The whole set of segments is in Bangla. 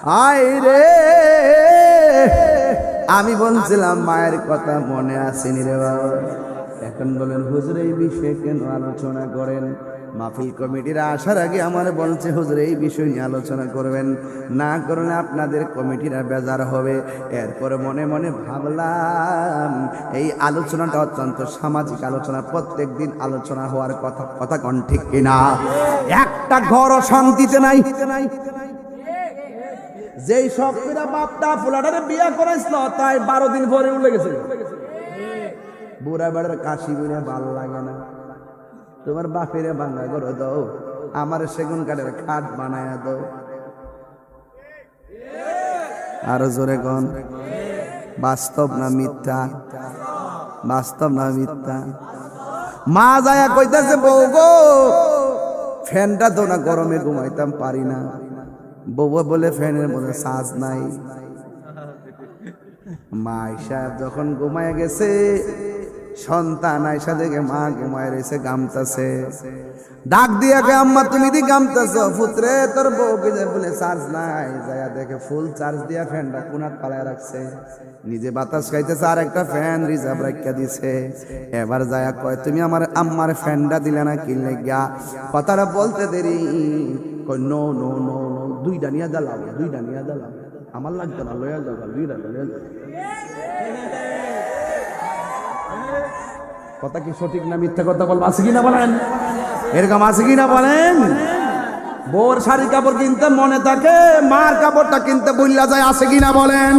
আয় রে আমি বলছিলাম মায়ের কথা মনে আসেনি রে বাবা। এখন বলেন হুজুর এই বিষয়ে কেন আলোচনা করেন? মাহফিল কমিটিরা আসার আগে আমার বলছে হুজুর এই বিষয় নিয়ে আলোচনা করবেন, না করলে আপনাদের কমিটিরা বেজার হবে। এরপরে মনে মনে ভাবলাম এই আলোচনাটা অত্যন্ত সামাজিক আলোচনা, প্রত্যেক দিন আলোচনা হওয়ার কথা। কথা কোন ঠিক কিনা? একটা ঘরও শান্তিতে নাই। যেই শক্তিরা বাপটা ফুলাটারে বিয়া করাইছিল তাই 12 দিন পরে উঠে গেছে। বুড়া বেড়ার কাশি বুড়া ভালো লাগে না। তোমার বাপেরে ভাঙা করে দাও, আমার সেগুন কাঠের খাট বানায় দাও। আরো জোরে কোন বাস্তব না মিথ্যা? বাস্তব না মিথ্যা? মা যায়া কইতাছে বউ গো ফ্যানটা তো না, গরমে ঘুমাইতাম পারি না। বউ বলে ফ্যানের মধ্যে সাজ নাই। মা আয়সা যখন ঘুমায় গেছে, সন্তান আয়সা দেখে মা ঘুমায় রয়েছে, গামতাছে। ডাক দিয়া কে আম্মা তুমি দি গামতাছ? পুত্রে তোর বউকে যে বলে চার্জ নাই, যায়া দেখে ফুল চার্জ দিয়া ফ্যানটা কোনাত পালায় রাখছে। নিজে বাতাস খাইতেছে আর একটা ফ্যান রিজার্ভ রাখিয়া দিছে। এবার যায়া কয় তুমি আমার আম্মার ফ্যানটা দিলে না কি লাগিয়া? কথাটা বলতে দেরি কই নো নো নো নো, দুইটা নিয়ে জ্বালাও, দুইটা নিয়ে জ্বালাও, আমার লাগতো না, লইয়া যাও, দুইটা লইয়া যাও। কথা কি সঠিক না মিথ্যা কথা বলবো? আছে কিনা বলেন? এরকম আছে কিনা বলেন? বোর শাড়ি কাপড় কিনতে মনে থাকে, মার কাপড়টা কিনতে বললা যায়, আছে কিনা বলেন?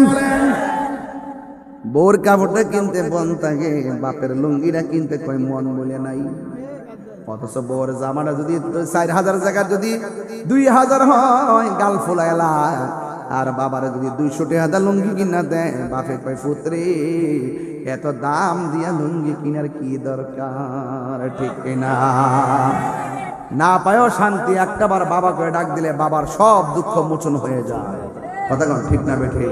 বোর কাপড়টা কিনতে মন থাকে, বাপের লুঙ্গিটা কিনতে কই মন বলে নাই। অথচ বোর জামাটা যদি 4000 জায়গার যদি 2000 হয় গাল ফুলাইলা, আর বাবারে যদি 200 টাকা লুঙ্গি কিনা দেয়, বাপে কয় পুত্রে এত দাম দিয়া লুঙ্গি কিনার কি দরকার? ঠিক কিনা? না পায়ও শান্তি, একটাবার বাবা করে ডাক দিলে বাবার সব দুঃখ মোচন হয়ে যায়। কথা কোন ঠিক না বেঠে?